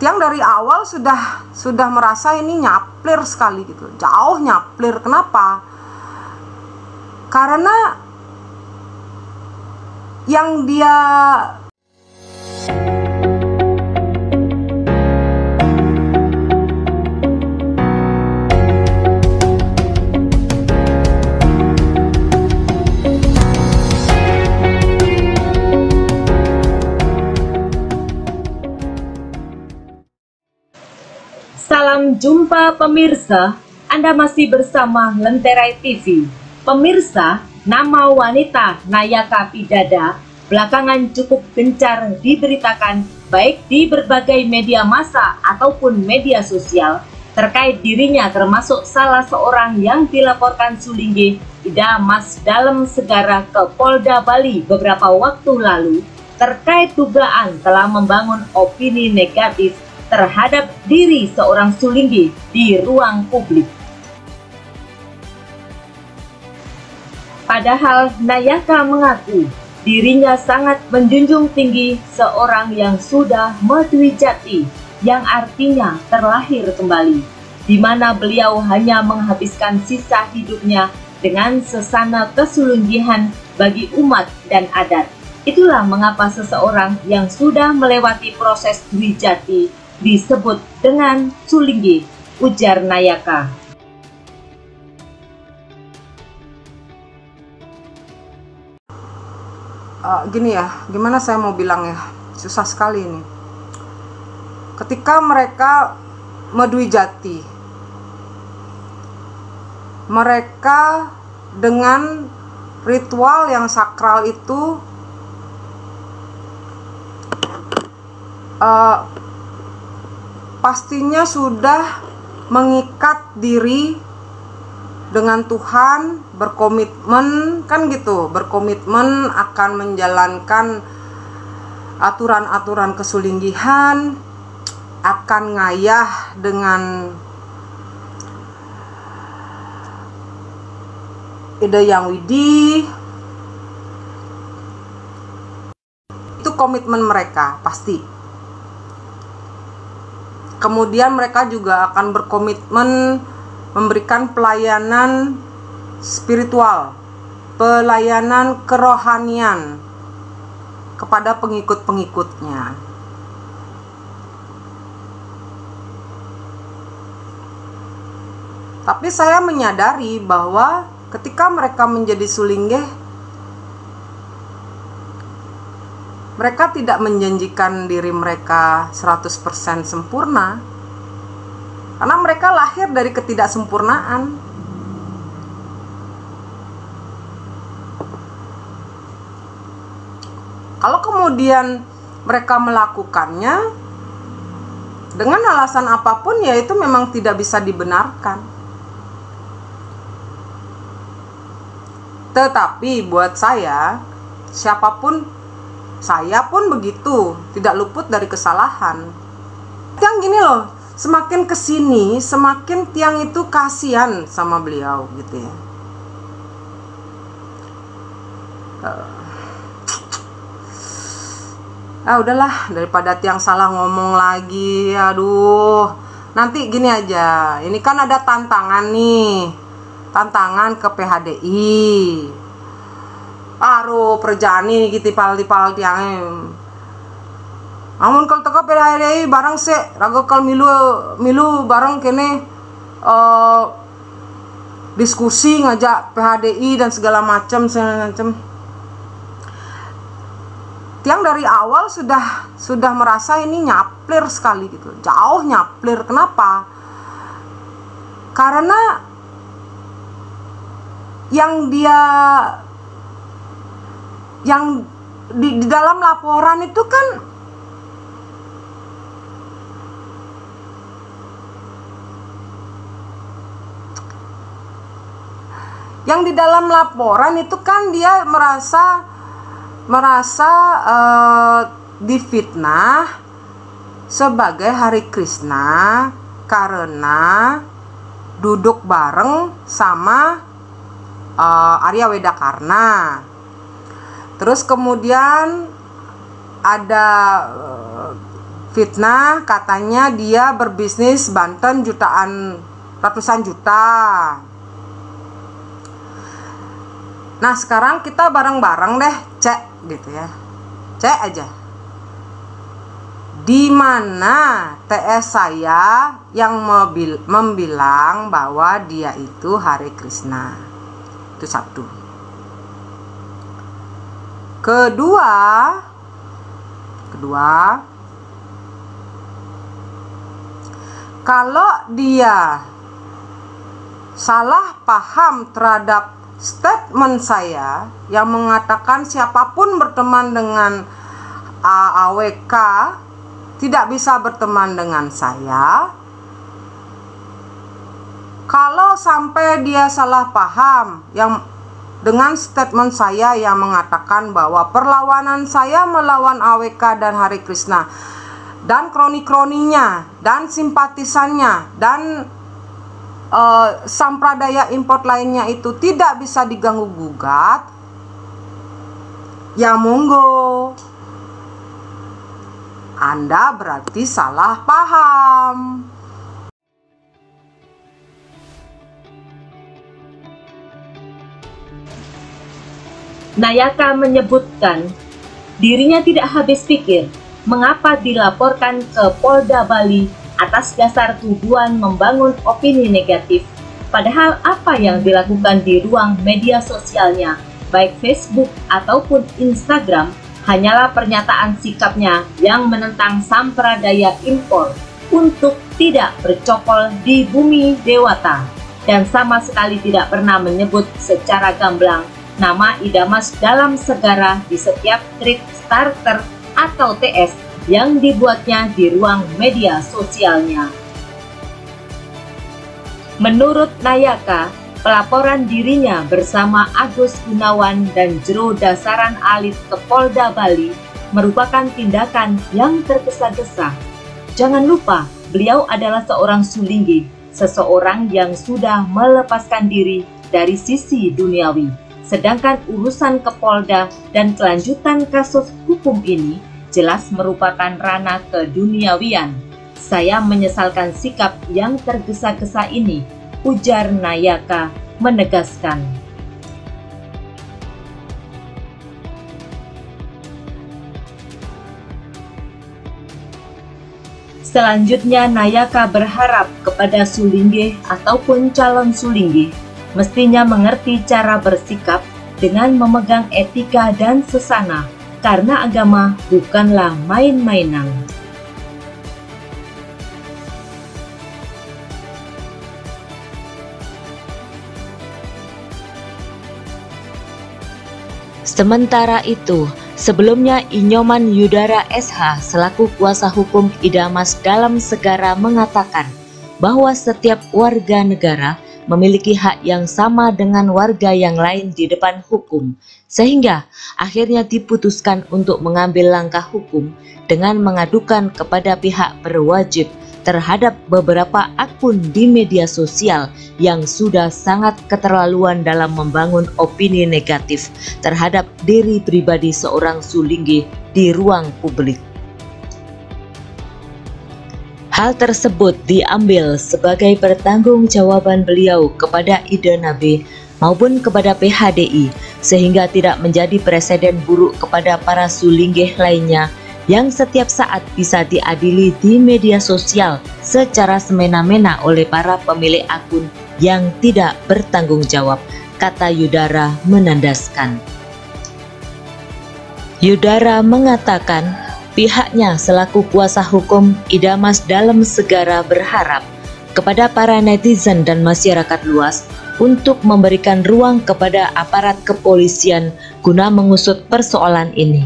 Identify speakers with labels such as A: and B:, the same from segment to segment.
A: Tiang dari awal sudah merasa ini nyaplir sekali gitu, jauh nyaplir. Kenapa? Karena yang dia
B: Salam jumpa pemirsa, Anda masih bersama Lenterai TV. Pemirsa, nama wanita Nayaka Pidada belakangan cukup gencar diberitakan baik di berbagai media massa ataupun media sosial terkait dirinya termasuk salah seorang yang dilaporkan Sulingge Ida Mas Dalem Segara ke Polda Bali beberapa waktu lalu terkait dugaan telah membangun opini negatif terhadap diri seorang Sulingge di ruang publik. Padahal Nayaka mengaku dirinya sangat menjunjung tinggi seorang yang sudah Madwijati, yang artinya terlahir kembali, di mana beliau hanya menghabiskan sisa hidupnya dengan sesana kesulinggihan bagi umat dan adat. Itulah mengapa seseorang yang sudah melewati proses Dwijati disebut dengan Sulingge, ujar Nayaka.
A: Gini ya, gimana saya mau bilang ya, susah sekali ini. Ketika mereka Madwijati, mereka dengan ritual yang sakral itu pastinya sudah mengikat diri dengan Tuhan, berkomitmen, kan gitu, berkomitmen akan menjalankan aturan-aturan kesulinggihan, akan ngayah dengan ide yang widih. Itu komitmen mereka pasti. Kemudian mereka juga akan berkomitmen memberikan pelayanan spiritual, pelayanan kerohanian kepada pengikut-pengikutnya. Tapi saya menyadari bahwa ketika mereka menjadi Sulingge, mereka tidak menjanjikan diri mereka 100% sempurna, karena mereka lahir dari ketidaksempurnaan. Kalau kemudian mereka melakukannya dengan alasan apapun, ya itu memang tidak bisa dibenarkan. Tetapi buat saya, siapapun, saya pun begitu, tidak luput dari kesalahan. Yang gini loh, semakin kesini, semakin Tiang itu kasihan sama beliau gitu ya. Udahlah, daripada Tiang salah ngomong lagi. Aduh, nanti gini aja, ini kan ada tantangan nih, tantangan ke PHDI. Aduh, perjani gitu tipal Tiang. Amun kalau teka PHDI barang se raga kal milu barang kene diskusi ngajak PHDI dan segala macam. Tiang dari awal sudah merasa ini nyaplir sekali gitu, jauh nyaplir. Kenapa? Karena yang di dalam laporan itu kan dia merasa difitnah sebagai Hari Krishna karena duduk bareng sama Arya Wedakarna. Terus kemudian ada fitnah, katanya dia berbisnis Banten ratusan juta. Nah sekarang kita bareng-bareng deh cek gitu ya, cek aja di mana TS saya yang membilang bahwa dia itu Hare Krishna. Itu satu. Kedua, kalau dia salah paham terhadap statement saya yang mengatakan siapapun berteman dengan AWK tidak bisa berteman dengan saya. Kalau sampai dia salah paham yang dengan statement saya yang mengatakan bahwa perlawanan saya melawan AWK dan Hare Krishna dan kroni-kroninya dan simpatisannya dan sampradaya import lainnya itu tidak bisa diganggu gugat, ya monggo, Anda berarti salah paham.
B: Nayaka menyebutkan dirinya tidak habis pikir mengapa dilaporkan ke Polda Bali atas dasar tuduhan membangun opini negatif, padahal apa yang dilakukan di ruang media sosialnya, baik Facebook ataupun Instagram, hanyalah pernyataan sikapnya yang menentang sampradaya impor untuk tidak bercokol di bumi dewata, dan sama sekali tidak pernah menyebut secara gamblang nama Idamas dalam segara di setiap tweet starter atau TS yang dibuatnya di ruang media sosialnya. Menurut Nayaka, pelaporan dirinya bersama Agus Gunawan dan Jero Dasaran Alit ke Polda Bali merupakan tindakan yang tergesa-gesa. Jangan lupa, beliau adalah seorang sulinggi, seseorang yang sudah melepaskan diri dari sisi duniawi. Sedangkan urusan ke Polda dan kelanjutan kasus hukum ini jelas merupakan ranah keduniawian. Saya menyesalkan sikap yang tergesa-gesa ini, ujar Nayaka menegaskan. Selanjutnya Nayaka berharap kepada sulingge ataupun calon sulingge mestinya mengerti cara bersikap dengan memegang etika dan sesana, karena agama bukanlah main-mainan. Sementara itu, sebelumnya Inyoman Yudara SH selaku kuasa hukum Idamas dalam segara mengatakan bahwa setiap warga negara memiliki hak yang sama dengan warga yang lain di depan hukum, sehingga akhirnya diputuskan untuk mengambil langkah hukum dengan mengadukan kepada pihak berwajib terhadap beberapa akun di media sosial yang sudah sangat keterlaluan dalam membangun opini negatif terhadap diri pribadi seorang sulingge di ruang publik. Hal tersebut diambil sebagai pertanggungjawaban beliau kepada Ida Nabe maupun kepada PHDI, sehingga tidak menjadi presiden buruk kepada para sulingge lainnya yang setiap saat bisa diadili di media sosial secara semena-mena oleh para pemilik akun yang tidak bertanggung jawab, kata Yudara menandaskan. Yudara mengatakan pihaknya selaku kuasa hukum Idamas dalam segara berharap kepada para netizen dan masyarakat luas untuk memberikan ruang kepada aparat kepolisian guna mengusut persoalan ini.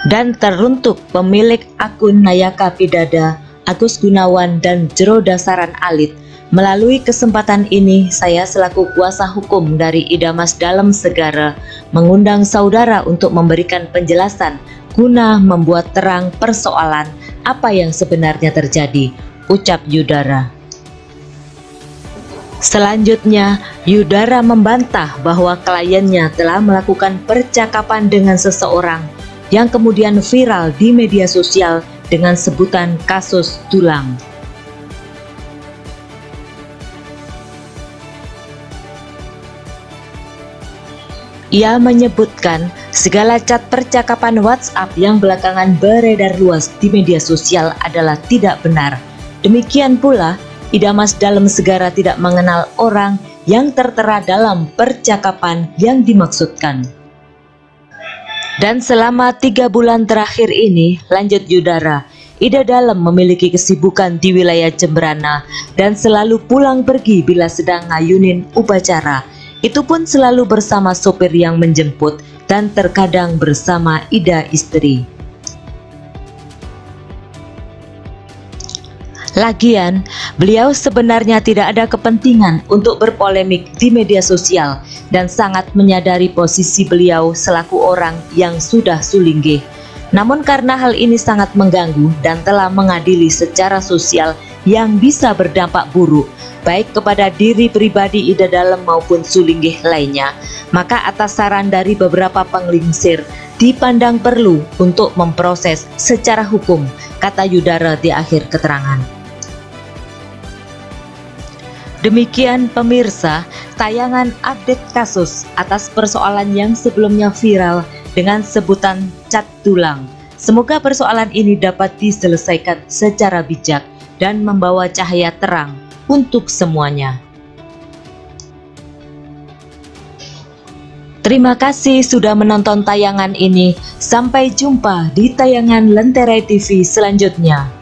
B: Dan teruntuk pemilik akun Nayaka Pidada, Agus Gunawan dan Jero Dasaran Alit, melalui kesempatan ini saya selaku kuasa hukum dari Idamas dalam segara mengundang saudara untuk memberikan penjelasan guna membuat terang persoalan apa yang sebenarnya terjadi, ucap Yudara. Selanjutnya, Yudara membantah bahwa kliennya telah melakukan percakapan dengan seseorang yang kemudian viral di media sosial dengan sebutan kasus tulang. Ia menyebutkan segala chat percakapan WhatsApp yang belakangan beredar luas di media sosial adalah tidak benar. Demikian pula, Ida Mas Dalem Segara tidak mengenal orang yang tertera dalam percakapan yang dimaksudkan. Dan selama 3 bulan terakhir ini, lanjut Yudara, Ida Dalem memiliki kesibukan di wilayah Jemberana dan selalu pulang pergi bila sedang ngayunin upacara. Itu pun selalu bersama sopir yang menjemput dan terkadang bersama Ida istri. Lagian, beliau sebenarnya tidak ada kepentingan untuk berpolemik di media sosial dan sangat menyadari posisi beliau selaku orang yang sudah sulingge. Namun karena hal ini sangat mengganggu dan telah mengadili secara sosial yang bisa berdampak buruk baik kepada diri pribadi Ida Dalem maupun sulingge lainnya, maka atas saran dari beberapa penglingsir dipandang perlu untuk memproses secara hukum, kata Yudara di akhir keterangan. Demikian pemirsa, tayangan update kasus atas persoalan yang sebelumnya viral dengan sebutan cat tulang. Semoga persoalan ini dapat diselesaikan secara bijak dan membawa cahaya terang untuk semuanya. Terima kasih sudah menonton tayangan ini. Sampai jumpa di tayangan Lentera TV selanjutnya.